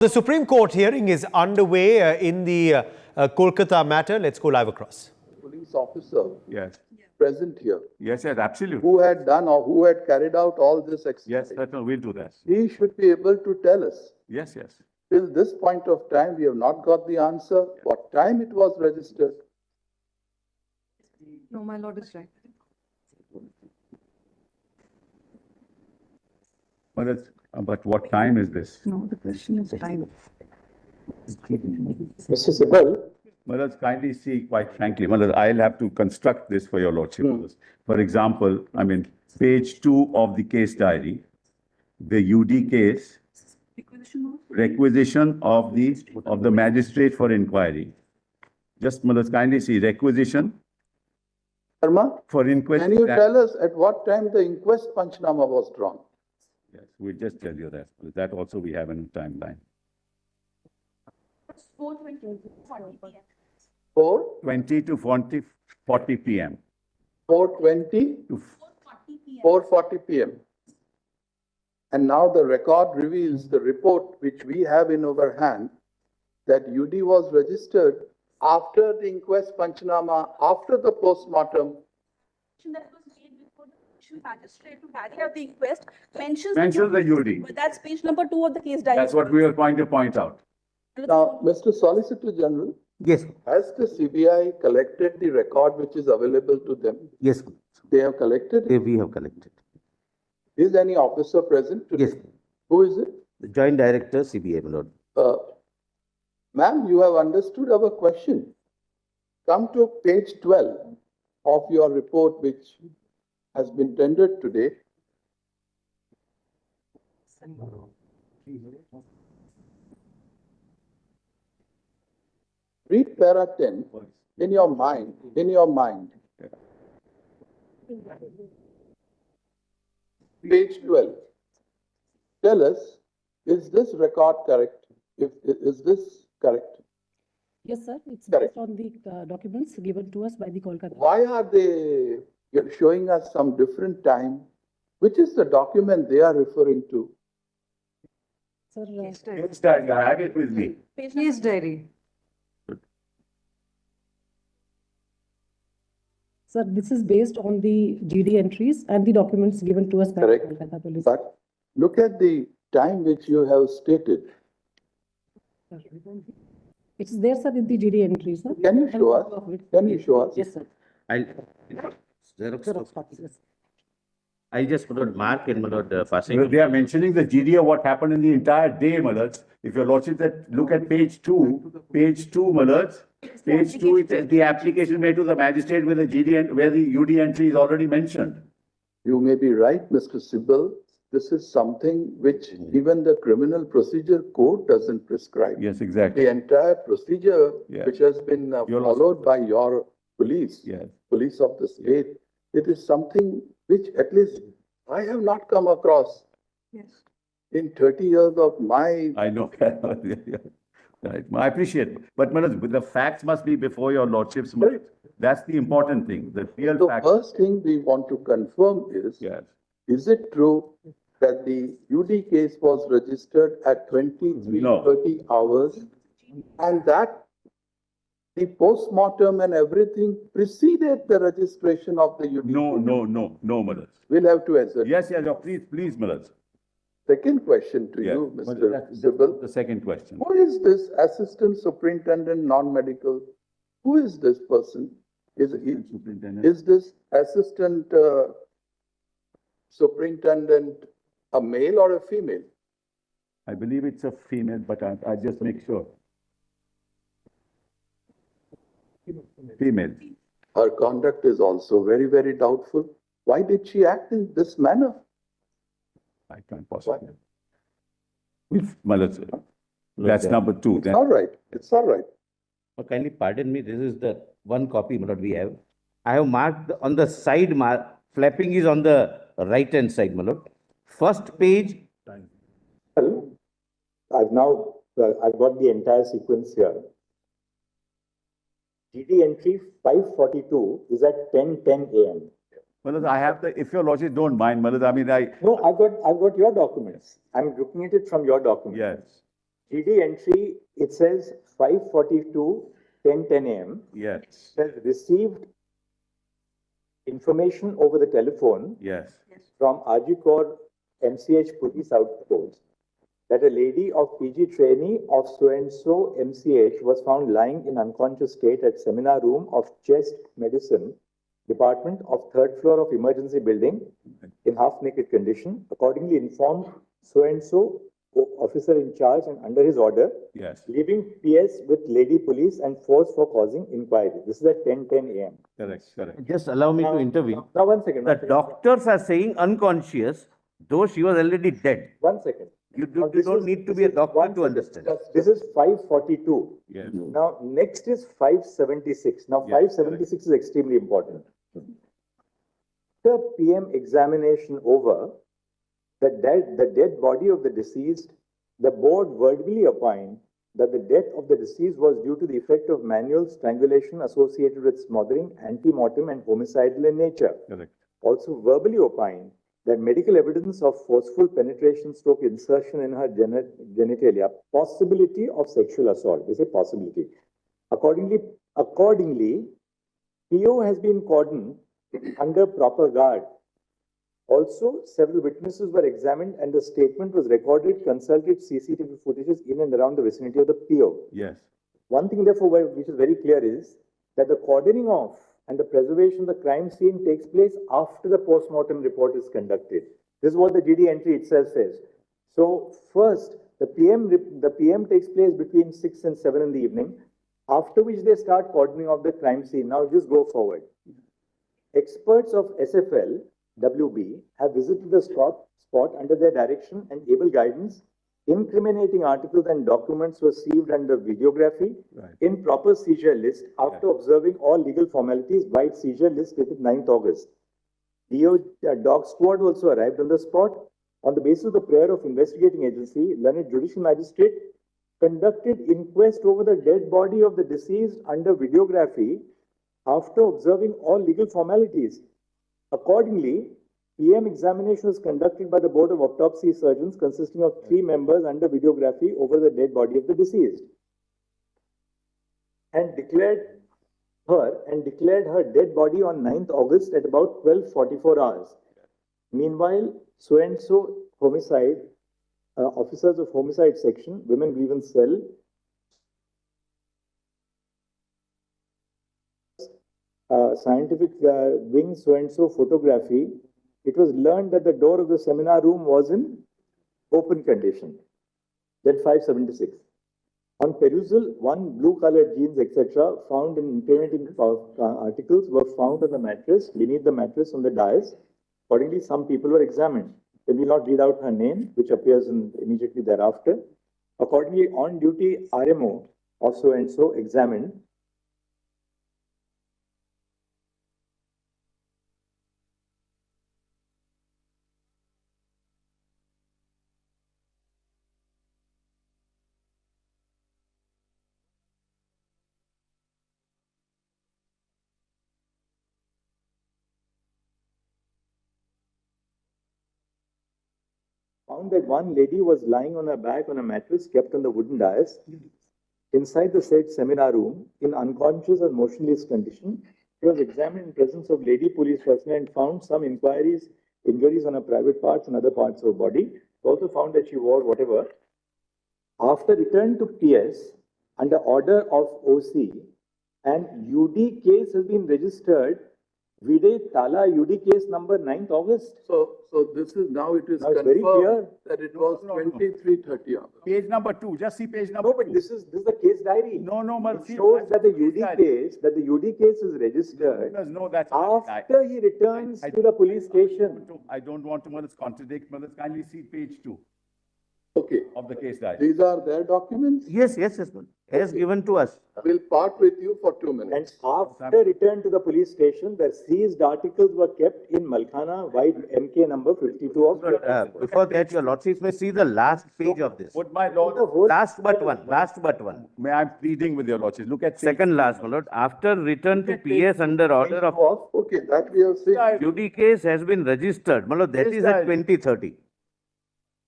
The Supreme Court hearing is underway in the Kolkata matter. Let's go live across. Police officer Yes. present here Yes, absolutely. who had done or who had carried out all this exercise. Yes, certainly, we'll do that. He should be able to tell us. Yes. Till this point of time, we have not got the answer. What time it was registered? No, my lord is right. But what time is this? No, the question is time. Mr. Sibal, Malaz, kindly see, quite frankly, Malaz, I'll have to construct this for your lordship. Malaz. For example, page 2 of the case diary, the UD case, requisition of the magistrate for inquiry. Just, Malaz, kindly see, requisition Sharma, for inquest. can you tell us at what time the inquest Panchnama was drawn? Yes, we'll just tell you that. That also we have in a timeline. 4:20 to 40 p.m. 4:20 to 4:40 p.m. And now the record reveals the report which we have in our hand that UD was registered after the inquest Panchnama, after the postmortem. That was made before the judicial magistrate to carry out the inquest mentions the UD. But that's page number 2 of the case diary. That's what we were going to point out. Now, Mr. Solicitor General, Yes, has the CBI collected the record which is available to them? yes, They have collected it? we have collected. Is any officer present today? Yes, Who is it? the Joint Director, CBI, my lord. Ma'am, you have understood our question. Come to page 12 of your report which has been tendered today. Read para 10 in your mind, Page 12. Tell us, is this record correct? Is this correct? Yes, sir. It's Correct. based on the documents given to us by the Kolkata. Why are they showing us some different time? Which is the document they are referring to? Sir, Case diary, I have it with me. Page Case diary. sir, this is based on the GD entries and the documents given to us by the Correct. Kolkata Police. But look at the time which you have stated. It's there, sir, in the GD entries, sir. Can you show us? Can you show us? Yes, sir. Xerox copies. I just put out mark and passing. They are mentioning the GD of what happened in the entire day, Malaz. If you're watching that, look at page 2, Malaz. Page 2, it says the application made to the magistrate with the GD and where the UD entry is already mentioned. You may be right, Mr. Sibal. This is something which even the criminal procedure code doesn't prescribe. Yes, exactly. The entire procedure Yeah. which has been followed by your police, Yes. police of the state, it is something which at least I have not come across Yes. in 30 years of my. I know. Right. I appreciate it. But Malaz, the facts must be before your lordships. Malaz. That's the important thing. The real The facts. first thing we want to confirm Yes. is it true that the UD case was registered at 23:30 hours and that the postmortem and everything preceded the registration of the UD? No, Malaz. We'll have to answer. Yes, please, Malaz. Second question to Yes. you, Malaz, Mr. that's Sibal. the second question. Who is this assistant superintendent non-medical? Who is this person? Superintendent. Is this assistant superintendent a male or a female? I believe it's a female, but I just make sure. Female. Her conduct is also very, very doubtful. Why did she act in this manner? I can't possibly. Malaz, that's number 2. It's all right. It's all right. Kindly pardon me, this is the one copy, my lord, we have. I have marked on the side, flapping is on the right-hand side, my lord. First page, Well, I've got the entire sequence here. GD entry 542 is at 10:10 a.m. Malaz, I have the, if your lordship don't mind, Malaz, No, I've got your documents. I'm looking at it from your documents. yes. GD entry, it says 5:42, 10:10 a.m. Yes, Says received information over the telephone yes, from Ajikor MCH Police Outpost that a lady of PG trainee of so-and-so MCH was found lying in unconscious state at seminar room of chest medicine department of third floor of emergency building in half-naked condition. Accordingly informed so-and-so officer in charge and under his order, yes, leaving PS with lady police and force for causing inquiry. This is at 10:10 a.m. correct. Just allow me to intervene. Now, one second. The doctors are saying unconscious, though she was already dead. One second. You Now, don't need to be a doctor one to second. understand. This is 5:42. Yes. Now, next is 5:76. Now, Yes, 5:76 is extremely important. After PM examination over, the dead body of the deceased, the board verbally opined that the death of the deceased was due to the effect of manual strangulation associated with smothering, ante-mortem, and homicidal in nature. Correct. Also verbally opined that medical evidence of forceful penetration stroke insertion in her genitalia, possibility of sexual assault. They say possibility. Accordingly, PO has been cordoned under proper guard. Also, several witnesses were examined and the statement was recorded, consulted CCTV footages in and around the vicinity of the PO. Yes, One thing, therefore, which is very clear is that the cordoning off and the preservation of the crime scene takes place after the post-mortem report is conducted. This is what the GD entry itself says. So, first, the PM takes place between 6 and 7 in the evening, after which they start cordoning off the crime scene. Now, just go forward. Experts of SFL, WB, have visited the spot under their direction and able guidance. Incriminating articles and documents were received under videography right. in proper seizure list after observing all legal formalities by seizure list dated 9th August. Dog squad also arrived on the spot. On the basis of the prayer of investigating agency, learned judicial magistrate conducted inquest over the dead body of the deceased under videography after observing all legal formalities. Accordingly, PM examination was conducted by the Board of Autopsy Surgeons consisting of 3 members under videography over the dead body of the deceased and declared her dead body on 9th August at about 12:44 hours. Meanwhile, so-and-so homicide, officers of homicide section, women grievance cell, scientific wing so-and-so photography, it was learned that the door of the seminar room was in open condition. Then 5:76. On perusal, 1 blue-colored jeans, etc., found in incriminating articles were found on the mattress, beneath the mattress on the dais. Accordingly, some people were examined. They will not read out her name, which appears immediately thereafter. Accordingly, on-duty RMO of so-and-so examined. Found that one lady was lying on her back on a mattress kept on the wooden dais inside the said seminar room in unconscious and motionless condition. She was examined in presence of lady police personnel and found some injuries on her private parts and other parts of her body. Also found that she wore whatever. After return to PS under order of OC, and UD case has been registered. Vide Tala UD case number 9th August. So this is now it is Now it's very confirmed clear. that it was No. 23:30 hours. Page number 2, just see page number No, but 2. this is the case diary. No, but It see, shows that the that's UD diary. case is registered No, that's. I- after he returns I- to the police station. I don't want to, Manas, contradict, Manas, kindly see page 2 Okay, of the case diary. these are their documents. Yes, ma'am. As given to us. We'll part with you for 2 And minutes. after return to the police station, the seized articles were kept in Malkhana, white MK number 52 of. Before that, your lordship may see the last page of this. Would my lord, Last but one. may I'm pleading with your lordship, look at. page Second last, my lord. After return to PS under order of Okay, that we have seen. UD case has been registered. My lord, that Yes, is at sir. 2030.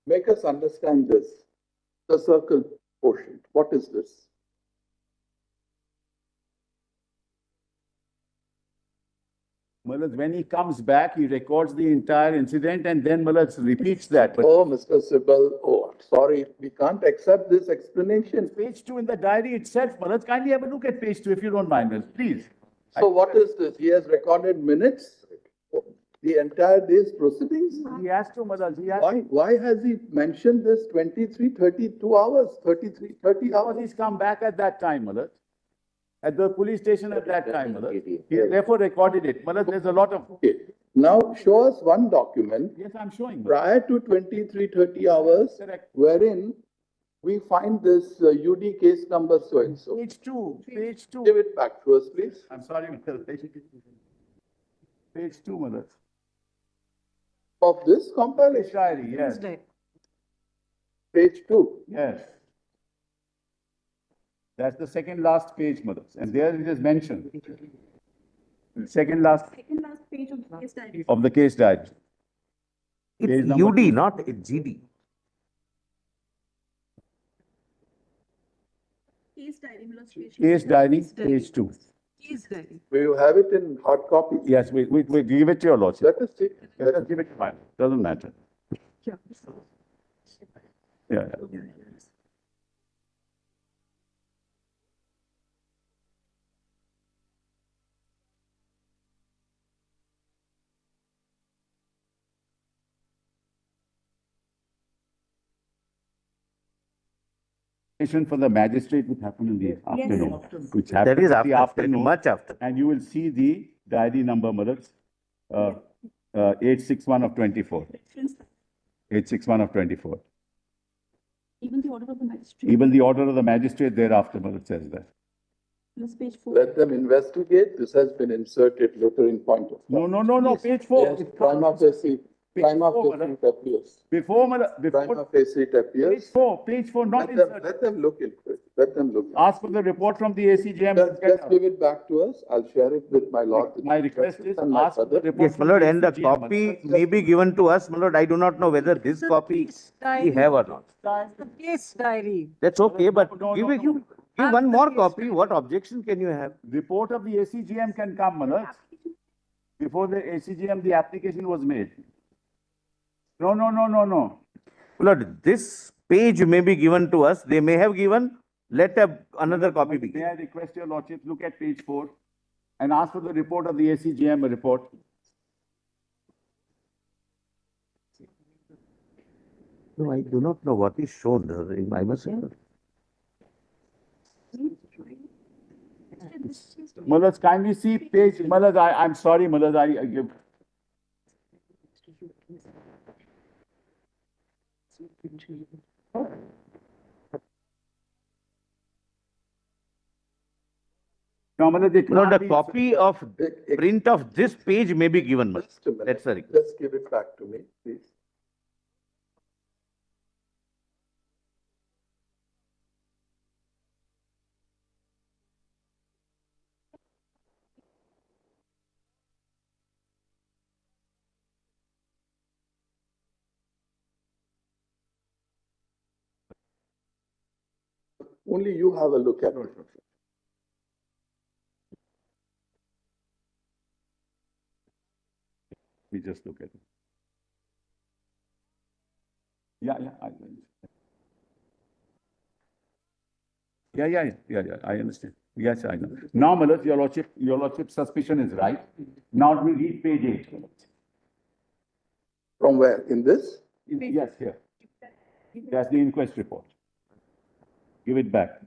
Make us understand this. The circle. portion. What is this? Malas, when he comes back, he records the entire incident and then Malas repeats that. But Oh, Mr. Sibal, oh, I'm sorry, we can't accept this explanation. page 2 in the diary itself, Malas, kindly have a look at page 2 if you don't mind, Malas, please. So what is this? He has recorded minutes, the entire day's proceedings? He has to, Malas, he has Why has he mentioned this 23, 32 hours, 33, 30 because hours? he's come back at that time, Malas. At the police station at that time, Malas. He therefore recorded it. Malas, there's a lot of. Okay, now show us one document Yes, I'm showing. Malas. prior to 23, 30 hours, Correct. wherein we find this UD case number so and so. Page 2, page 2. Give it back to us, please. I'm sorry, Malas. Page 2, Malas. Of this Page compilation, diary, yes, page 2. yes. That's the second last page, Malas, and there it is mentioned. Second last Second last page of the case diary. of the case diary. Page It's number UD, 2. not GD. Case diary, Millard's page. Case diary, page 2. Case diary. We will have it in hard copy. Yes, we give it to your lordship. Let us see. Let us give it to mine. Doesn't matter. Yeah. Yeah. For the magistrate which happened in the afternoon, which That happened is in after, the that is afternoon. much after. And you will see the diary number, Malas, 861 of 24. Reference, 861 of 24. even the order of the magistrate. Even the order of the magistrate thereafter, Malas, says that. Millard's page 4. Let them investigate. This has been inserted later in point of. No, page 4. Yes, It prima comes facie, prima four, facie it appears. Before, Malas, Prima before, facie it appears. page 4, not inserted. Let them look into it. Let them look. Ask for the report from the ACJM. Just give it back to us. I'll share it with my lord. My request is And my ask for the brother. report. Yes, from my lord, and the ACJM, copy may be given to us, my lord. I do not know whether this copy we have or not. The case diary. That's okay, but No, give no, it, no. give one more copy. What objection can you have? Report of the ACGM can come, Malas. Before the ACGM, the application was made. No. My lord, this page may be given to us. They may have given, let another copy be May given. I request your lordship, look at page 4 and ask for the report of the ACGM report. No, I do not know what is shown. I must say. Malas, kindly see page, Malas, I'm sorry, Malas, I give. No, Malas, it No, can't the be- copy of print of this page may be given, my lord. Just a minute. That's the request. Just give it back to me, please. Only you have a look at it. We just look at it. Yeah, I understand. Yes, I know. Now, Malas, your lordship's suspicion is right. Now we read page 8. From where? In this? Yes, here. That's the inquest report. Give it back.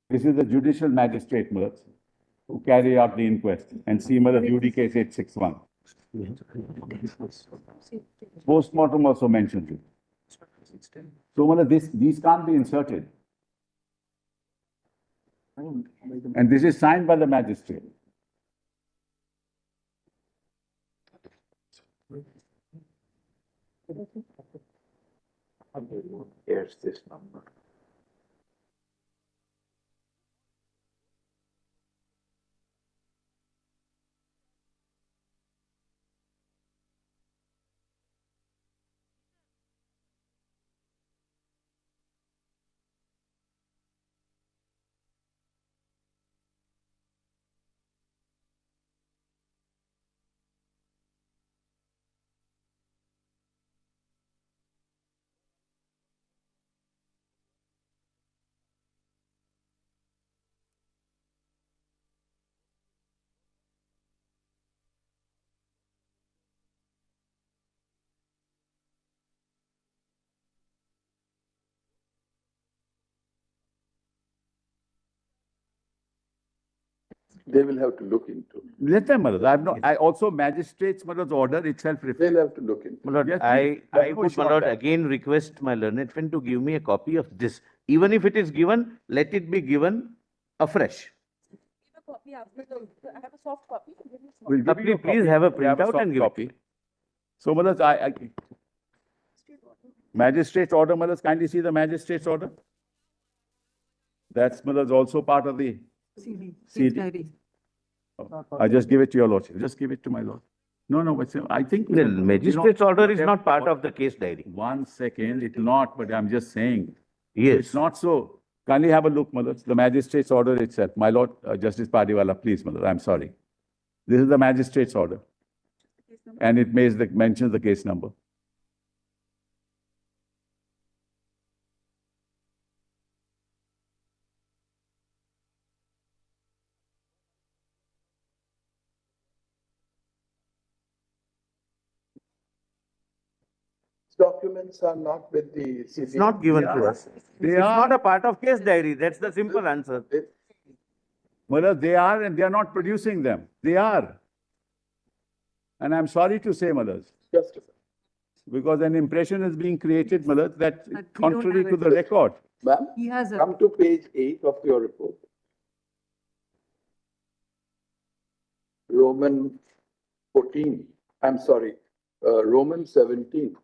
This is the judicial magistrate, Malas, who carry out the inquest, and see Malas UD case 861. Postmortem also mentions it. So, Malas, these can't be inserted. And this is signed by the magistrate. Here's this number. They will have to look into. Let them, my lord. I also magistrate's, my lord's order itself reflects. They'll have to look into. My lord, Yes, I please. There's no would, issue my on lord, that. again request my learned friend to give me a copy of this. Even if it is given, let it be given afresh. Give a copy after I have a soft copy. Give me a soft We'll give you a Please copy. have a We printout soft and give it. copy. So, my lords, magistrate's order, my lords, kindly see the magistrate's order. That's, my lords, also part of the, CD, CD. case diary. I just give it to your lordship. Just give it to my lord. No, but I think. The magistrate's order is not part of the case diary. One second, it will not, but I'm just saying. Yes. It's not so. Kindly have a look, my lords. The magistrate's order itself. My lord, Justice Padiwala, please, my lord, I'm sorry. This is the magistrate's order. case number. And it mentions the case number. Documents are not with the It's CBI. not given to us. They It's are. not a part of case diary. That's the simple answer. My lord, they are and they are not producing them. They are. And I'm sorry to say, my lords, Just a second. because an impression is being created, my lord, that But we don't contrary have to it. the record. Ma'am, He has a, come to page 8 of your report. Roman 14, I'm sorry, Roman 17.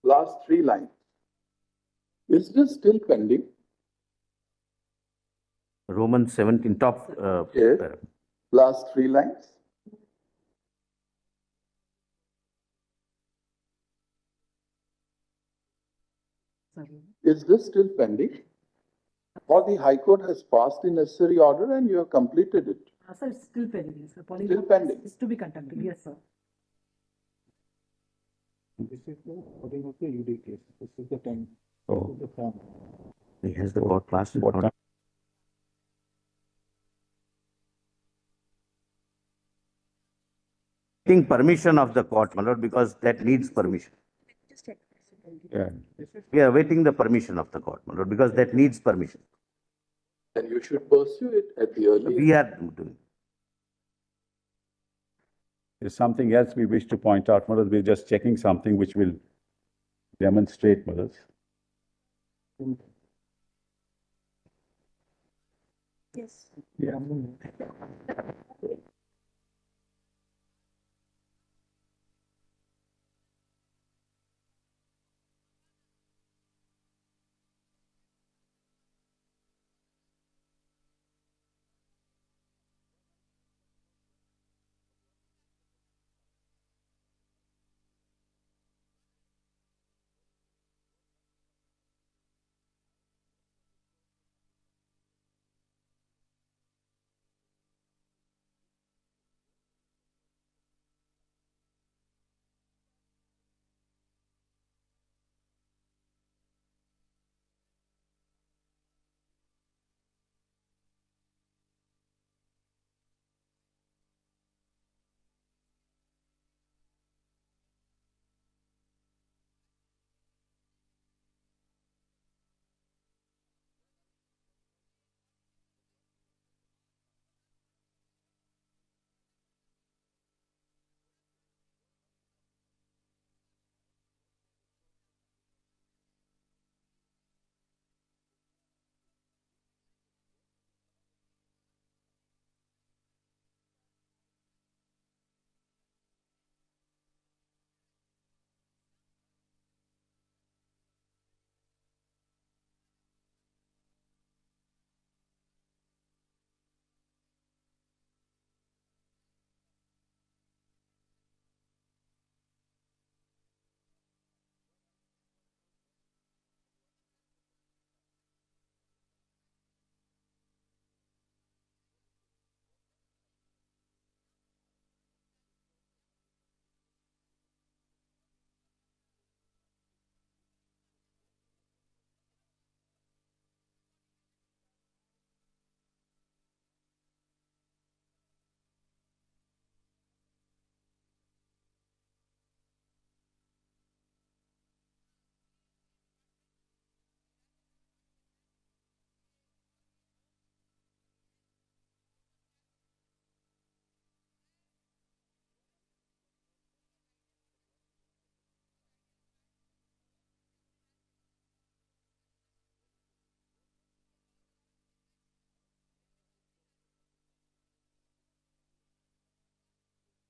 Last 3 lines. Is this still pending? Romans 17, top. Yes. paragraph. Last 3 lines. sorry. Is this still pending? Or the High Court has passed the necessary order and you have completed it? Sir, it's still pending, sir. Still pending. It's to be conducted, yes, sir. Oh. He has the court passed. What time? Taking permission of the court, my lord, because that needs permission. Just check. Yeah. We are awaiting the permission of the court, my lord, because that needs permission. Then you should pursue it at the earliest. We are doing. There's something else we wish to point out, my lords. We're just checking something which will demonstrate, my lords. Yes. Yeah.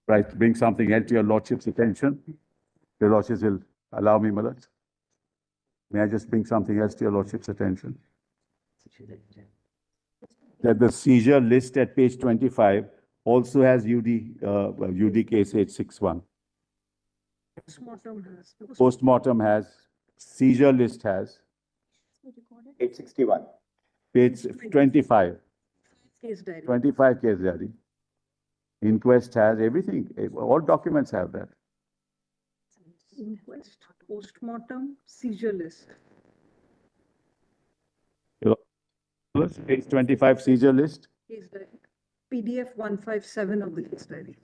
right, bring something else to your lordship's attention. Your lordships will allow me, my lords. May I just bring something else to your lordship's attention? That the seizure list at page 25 also has UD case 861. Postmortem has. Postmortem has, seizure list has, 861. page 25, Case diary. 25 case diary. Inquest has everything, all documents have that. Inquest, postmortem, seizure list. Page 25 seizure list. Case diary. PDF 157 of the case diary.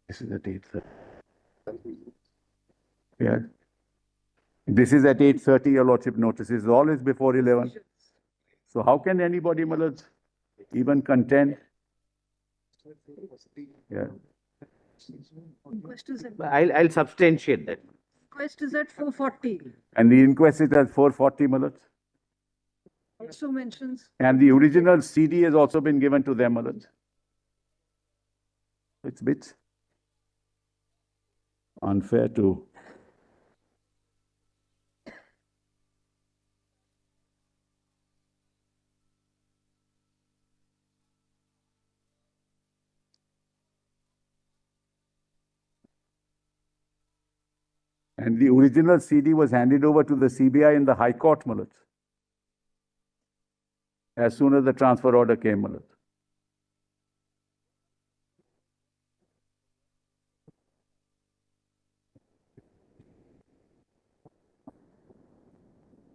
This is at 8:30. Yeah. This is at 8:30, your lordship notices, all is before 11. So how can anybody, my lords, even contend? Yeah. Inquest is at, I'll substantiate that. inquest is at 440. And the inquest is at 4:40, my lords. Also mentions. And the original CD has also been given to them, my lords. It's a bit unfair to. And the original CD was handed over to the CBI in the High Court, my lords, as soon as the transfer order came, my lords.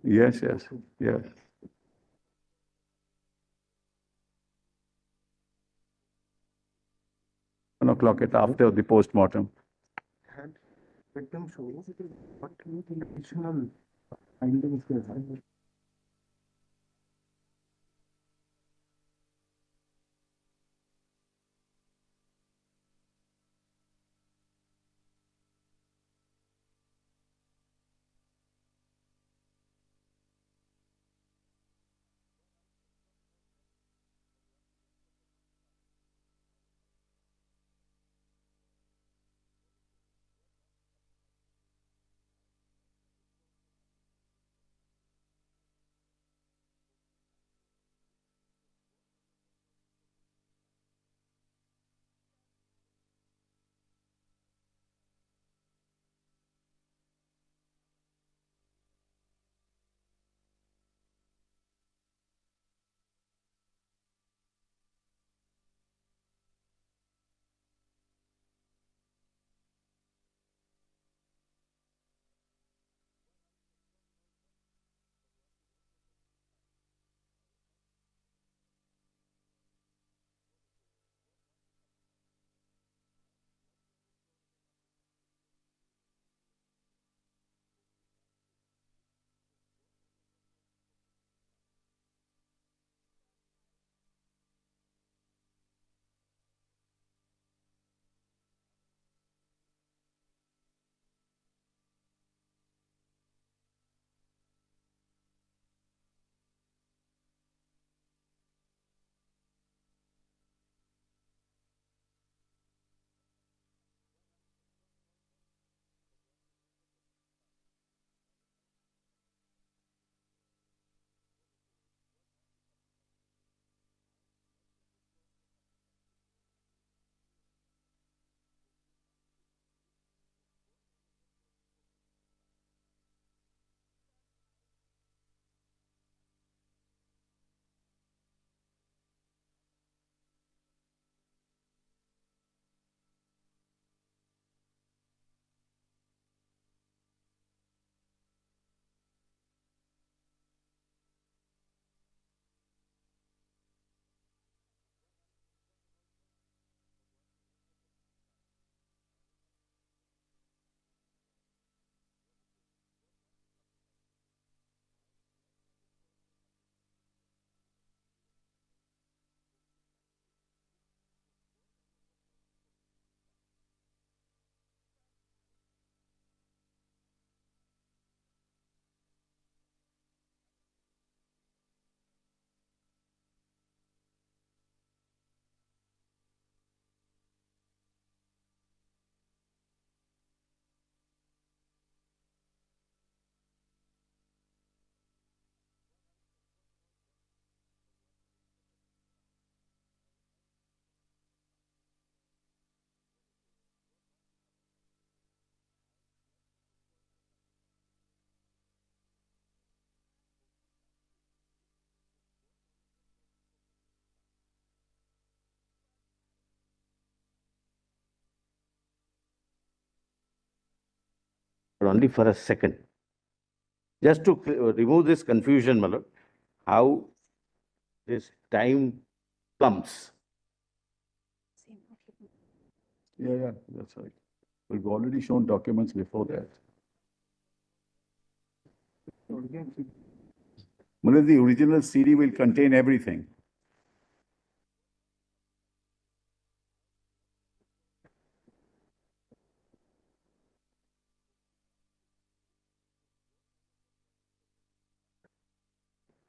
Yes, yes, yes. 1 o'clock after the postmortem. Had victim show what additional findings they had. but only for a second. Just to remove this confusion, my lord, how this time comes. Yeah, that's right. We've already shown documents before that. Well, the original CD will contain everything.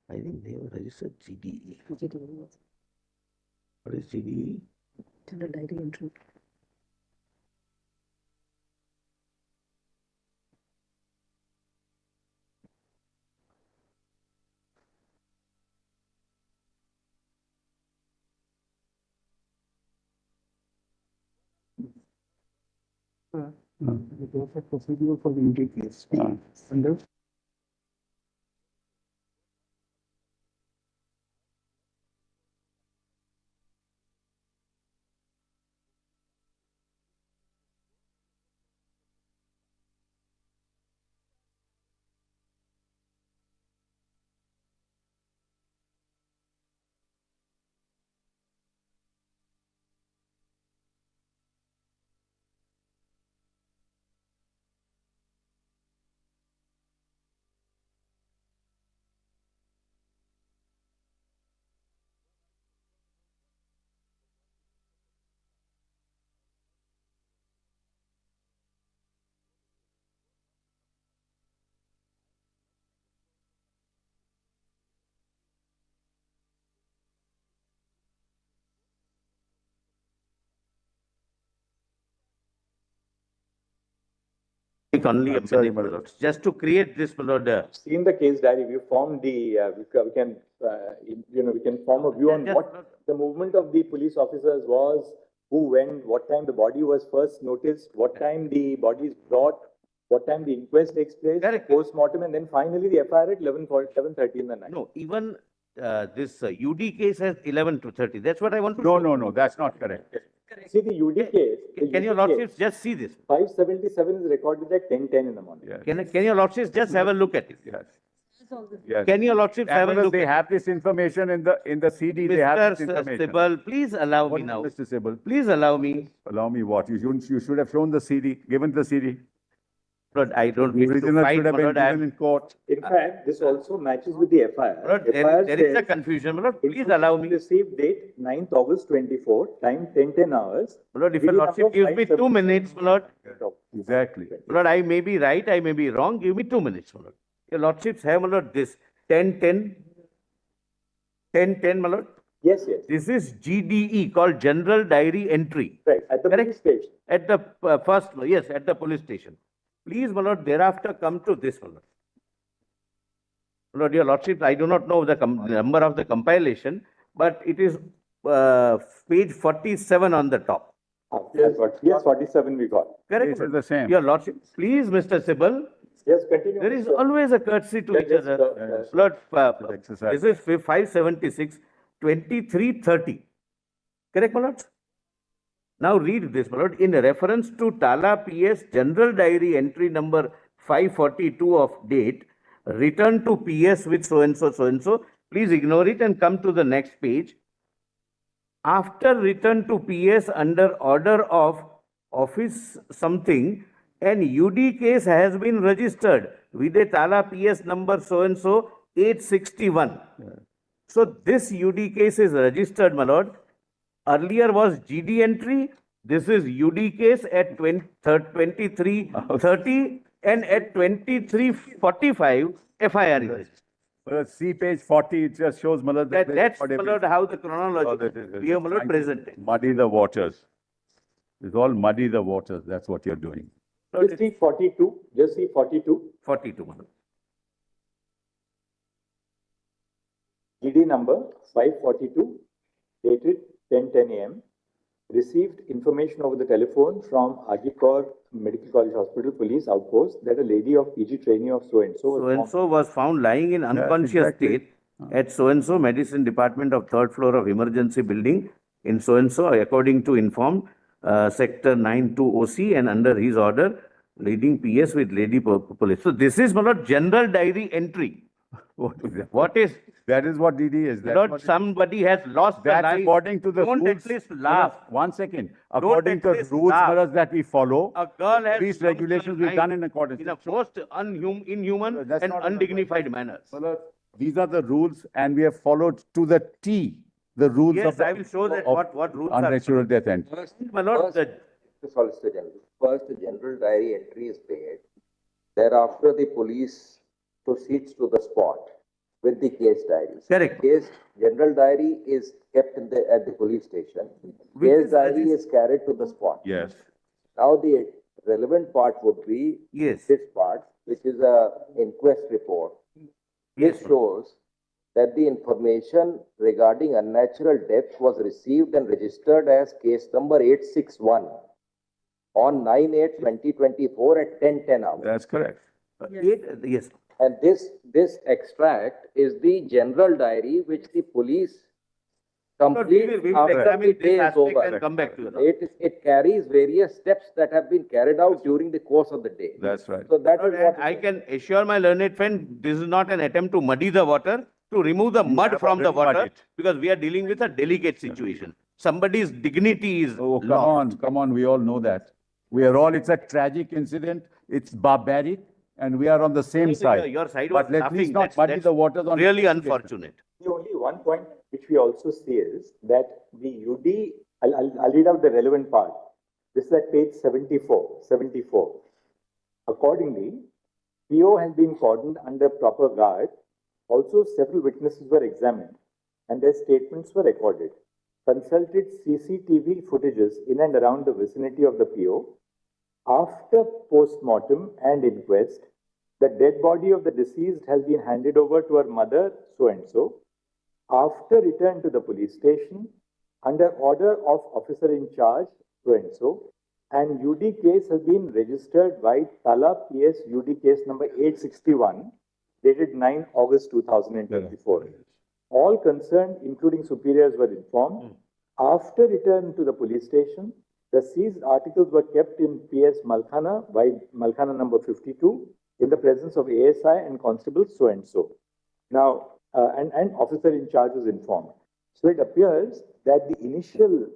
I think they have registered GDE. What is GDE? General diary entry. It was a procedural for the UD case. Under Take only a Sorry, minute, my my lord. Just to create this, my lord. Seen the case diary, we formed the, we can, we can form a view on Just- what the movement of the police officers was, who went, what time the body was first noticed, what time the body is brought, what time the inquest takes place, Correct. post-mortem, and then finally the FIR at 11:30 in the night. No, even this UD case has 11 to 30. That's what I want to No, show. no, that's not correct. See, the UD case. the Can your UD case, lordships just see this? 577 is recorded at 10:10 in the morning. Yes, Can your lordships just have a look at it? yes, yes. Can your lordships have a Because look they at have this information in the CD, they have this Mr. information. Sibal, please allow What me is now. Mr. Sibal? Please allow me. Allow me what? You should have shown the CD, given the CD. Lord, I don't The wish to original fight, should have my been lord. I given am- in court. In fact, this also matches with the FIR. Lord, FIR there is a says, confusion, my lord. Please allow me. Received date 9th August 24, time 10:10 hours. My lord, if your PD lordship number gives me 2 minutes, my lord. 577. Exactly. My lord, I may be right, I may be wrong. Give me 2 minutes, my lord. Your lordships have, my lord, this 10-10, 10-10, my lord. Yes, yes, This is GDE, called General Diary Entry. right, at the Correct. police station. At the first, yes, at the police station. Please, my lord, thereafter come to this, my lord. My lord, your lordship, I do not know the number of the compilation, but it is page 47 on the top. Yes, 47 we got. Correct? This is the same. Your lordship, please, Mr. Sibal, Yes, continue. there is Mr. always a courtesy to each Yes, other. sir. Lord, exercise. this is 576, 2330. Correct, my lord? Now read this, my lord. In reference to Tala PS General Diary entry number 542 of date, return to PS with so and so, please ignore it and come to the next page. After return to PS under order of office something, an UD case has been registered with a Tala PS number so and so 861. So this UD case is registered, my lord. Earlier was GD entry. This is UD case at 2330 and at 2345 FIR is registered. Well, see page 40, it just shows, Malad. That's, my lord, how the chronology we have, my lord, presented. Muddy the waters. It's all muddy the waters. That's what you're doing. Lord, Just see 42, just see 42. 42, my lord. GD number 542, dated 10:10 a.m. Received information over the telephone from Agikor Medical College Hospital Police Outpost that a lady of PG trainee of so-and-so So was and found. so was found lying in unconscious exactly. state at so and so medicine department of third floor of emergency building in so and so, according to informed sector 92 OC, and under his order, Leading PS with lady police. So this is, my lord, general diary entry. What is that? What is, That is what DD is. my That's lord, what it is. somebody has lost the That's life. according to the Don't rules. at least laugh. One second. According at to least rules, laugh. Maharaj, that we follow, A girl has these lost her regulations we've life done in accordance. in a most inhuman That's and not- undignified manner. Maharaj, these are the rules and we have followed to the T, the rules Yes, of the. I will show that of what rules are. unnatural death end. My lord, the The Solicitor General, first the general diary entry is paid. Thereafter, the police proceeds to the spot with the case diaries. Correct. Case, general diary is kept at the police station. Which Case is diary is carried to the spot. Yes. Now, the relevant part would be Yes. this part, which is a inquest report. This Yes. shows that the information regarding unnatural death was received and registered as case number 861 on 9/8/2024 at 10:10 hours. That's correct. Yes. And this extract is the general diary which the police complete we will after examine the this day is aspect over. and come back to you. It carries various steps that have been carried out during the course of the day. That's right. So that is what. I can assure my learned friend, this is not an attempt to muddy the water, to remove the mud have from the already water, muddied. because we are dealing with a delicate situation. Somebody's dignity is Oh, come lost. on, come on, we all know that. We are all, it's a tragic incident, it's barbaric, and we are on the same Your- side. your side was But let's laughing. please not That's- muddy that's the waters on. Really unfortunate. The only one point which we also see is that the UD, I'll read out the relevant part. This is at page 74. Accordingly, PO has been cordoned under proper guard. Also, several witnesses were examined and their statements were recorded. Consulted CCTV footages in and around the vicinity of the PO. After post-mortem and inquest, the dead body of the deceased has been handed over to her mother, so-and-so. After return to the police station, under order of officer in charge, so-and-so, and UD case has been registered by Tala PS UD case number 861, dated 9 August 2024. All concerned, including superiors, were informed. After return to the police station, the seized articles were kept in PS Malkhana by Malkhana number 52 in the presence of ASI and constable so-and-so. Now, and officer in charge was informed. So it appears that the initial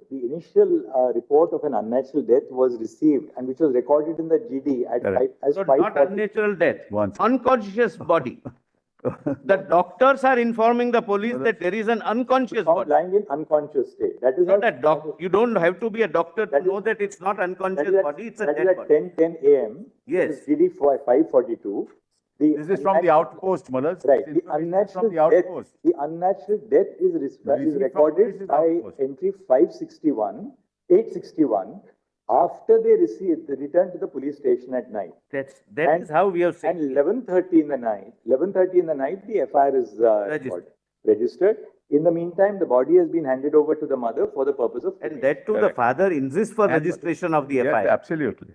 report of an unnatural death was received and which was recorded in the GD at Correct. as So 5:40. not unnatural death, Once. unconscious body. The doctors are informing the police that there is an unconscious Found body. lying in unconscious state. That is Not how- a you don't have to be a doctor to That is- know that it's not that unconscious is at, body, it's a that is dead at body. 10:10 a.m. Yes. This is GD 542. This is from the outpost, Maharaj. Right. This The information is unnatural from the death, outpost. the unnatural death is Received from recorded police by outpost. entry 861, after they return to the police station at night. That is how we have And seen. 11:30 in the night, the FIR is registered. In the meantime, the body has been handed over to the mother for the purpose of. And that too, the Correct. father insists for And- registration of the Yes, FIR. absolutely.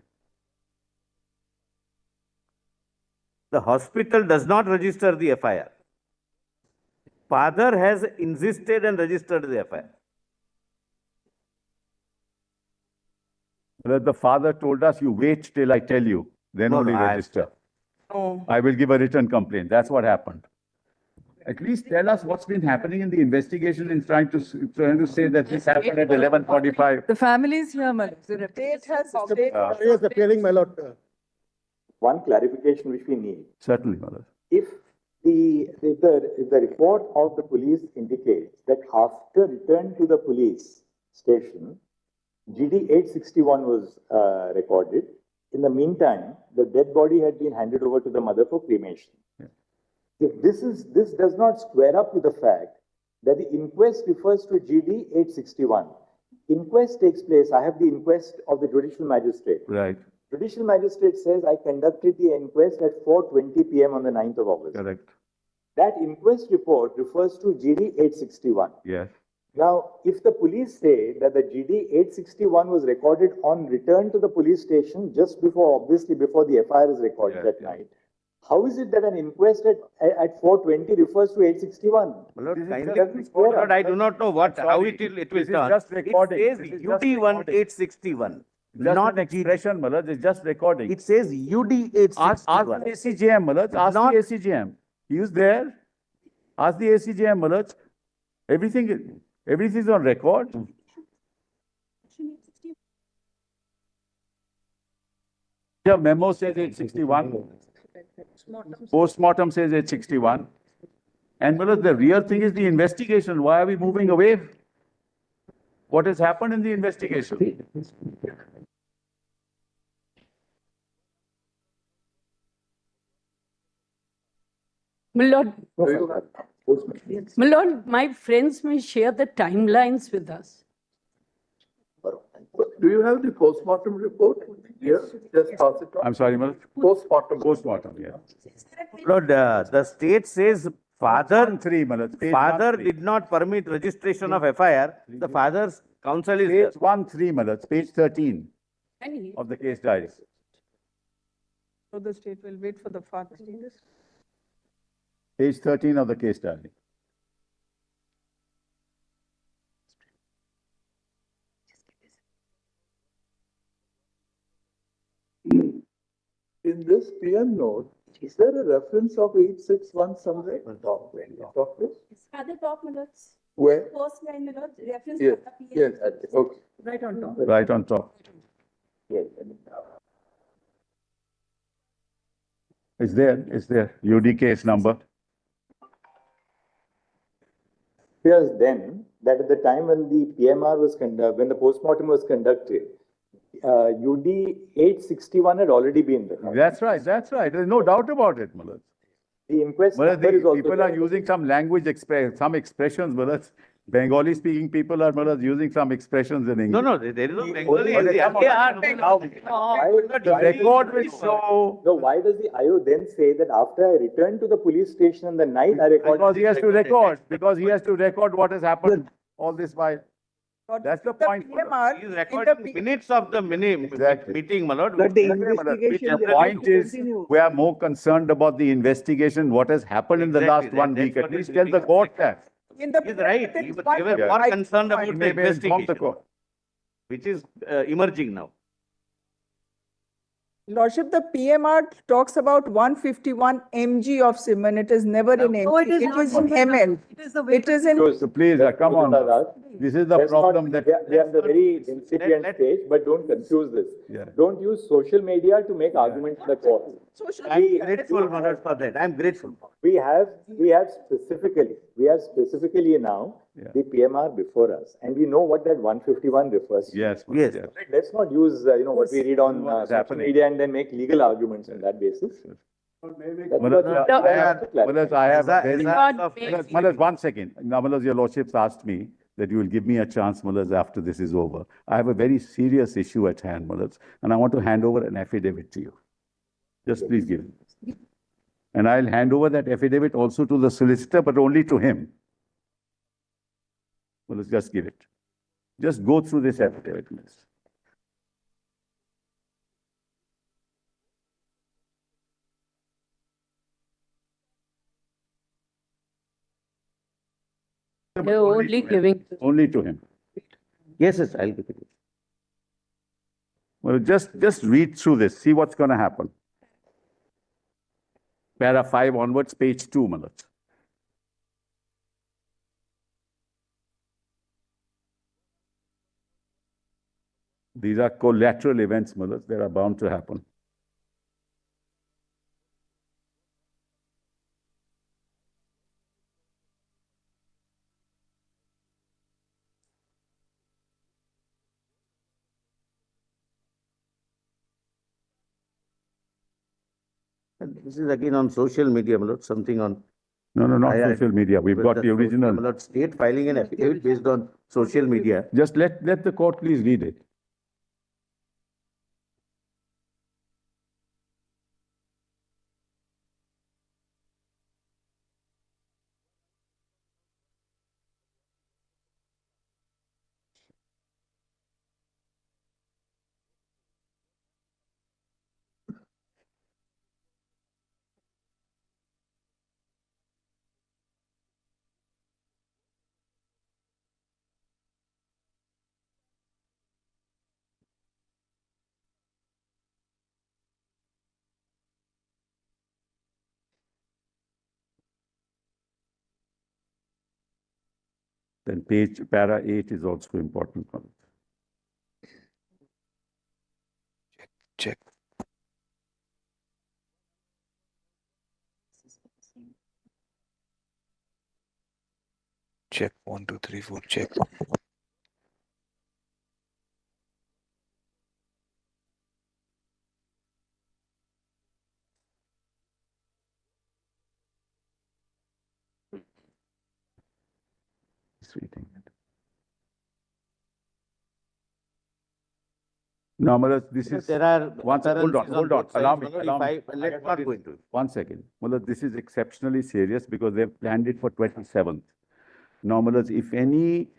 The hospital does not register the FIR. Father has insisted and registered the FIR. Maharaj, the father told us, you wait till I tell you, then No, only no, I- register. No. I will give a written complaint. That's what happened. At least tell us what's been happening in the investigation in trying to say that this happened at 11:45. The family is here, Malak. Date has. Yes, appearing, my lord. One clarification which we need. Certainly, Maharaj. If the report of the police indicates that after return to the police station, GD 861 was recorded. In the meantime, the dead body had been handed over to the mother for cremation. Yeah. If this does not square up with the fact that the inquest refers to GD 861. Inquest takes place, I have the inquest of the judicial magistrate. Right, Judicial magistrate says I conducted the inquest at 4:20 p.m. on the 9th of August. correct. That inquest report refers to GD 861. Yes, Now, if the police say that the GD 861 was recorded on return to the police station just before, obviously before the FIR is recorded Yes, that yes. night, how is it that an inquest at 4:20 refers to 861? My lord, This is kindly, just my square lord, up. I do not know how Sorry. it will This is done. just recording. It This says is just UT recording. 1861. Just Not an expression, Malaj, it's just recording. It says UD Ask the 861. ACJM, Malaj, ask Not- the ACJM. He was there. Ask the ACJM, Malaj. Everything is on record. The memo says 861. Postmortem says 861. And Malaj, the real thing is the investigation. Why are we moving away? What has happened in the investigation? My lord, Do you have postmortem? my lord, my friends may share the timelines with us. Do you have the postmortem report? Yes, just pass it on. I'm sorry, Malaj. Postmortem. Postmortem, yeah. Lord, the state says father, 3, Malaj. Page father 13. did not permit registration of FIR. The father's counsel is Page 13, Malaj, page 13 And he, of the case diary. So the state will wait for the father. Page 13 of the case diary. In this PM note, is there a reference of 861 somewhere? Talk, At the top, my lords, Where? first line, my lords, reference Yes, to the yes, PS. okay. Right on top. Right on top. It's there. UD case number. Here's then, that at the time when the PMR was when the postmortem was conducted, UD 861 had already been there. That's right. There's no doubt about it, Malaj. The inquest Malaj, number is also people are there. using some language, some expressions, Malaj. Bengali speaking people are, Malaj, using some expressions in English. No, there is no Bengali. But they come on. The record will show. No, why does the IO then say that after I returned to the police station in the night, I recorded? Because he has to record. Because he has to record what has happened all this while. That's the point. PMR, He is recording minutes of the Exactly. meeting, my lord. But the Which investigation. The point is, we are more concerned about the investigation, what has happened in the last Exactly, 1 that's week. At what least is tell the being court that. in the. He's right. there They is were one more I- concerned about the He may inform the investigation, court. which is emerging now. Lordship, the PMR talks about 151 mg of semen. It is never in mg. No, it is not. in ml. It is the way. It is in. So please, come on. This is the Let's problem not, that. we are in the very incipient let- stage, but don't confuse this. Yeah. Don't use social media to make arguments in the court. I'm grateful, my lord, for that. I'm grateful. We have specifically now Yeah. the PMR before us, and we know what that 151 refers to. Yes. Yes. Let's not use, what we read on What is social happening. media and then make legal arguments on that basis. That's Malaj, what we have to clarify. Malaj, I have a very. God of- makes- Malaj, 1 second. Now, Malaj, your lordships asked me that you will give me a chance, Malaj, after this is over. I have a very serious issue at hand, Malaj, and I want to hand over an affidavit to you. Just please give it. And I'll hand over that affidavit also to the solicitor, but only to him. Malaj, just give it. Just go through this affidavit, Malaj. they're only giving. Only to him. Yes, I'll give it. Well, just read through this, see what's going to happen. Para 5 onwards, page 2, Malaj. These are collateral events, Malaj, that are bound to happen. And this is again on social media, my lord, something on. No, not I- social media. We've got the My original. lord, state filing an affidavit based on social media. Just let the court please read it. Then page, para 8 is also important. Check. Check 1, 2, 3, 4. Check. Just reading it. Now, Mullah, this is. There are Hold on, occurrences hold on. both Allow sides, me, my lord. allow me. Let's not go into it. 1 second. Mullah, this is exceptionally serious because they've planned it for 27th. Now, Mullah, if any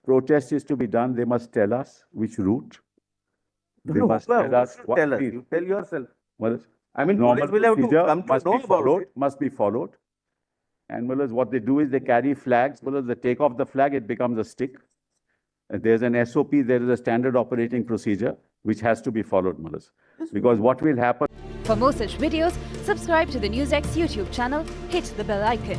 protest is to be done, they must tell us which route. They must tell us Who should what. tell us? Please. You tell yourself. Mullah, I mean, normal police will have to procedure come to must know be about followed, it. must be followed. And Mullahs, what they do is they carry flags. Mullahs, they take off the flag, it becomes a stick. And there's an SOP, there is a standard operating procedure which has to be followed, Mullahs. Because what will happen. For more such videos, subscribe to the Newsx YouTube channel, hit the bell icon.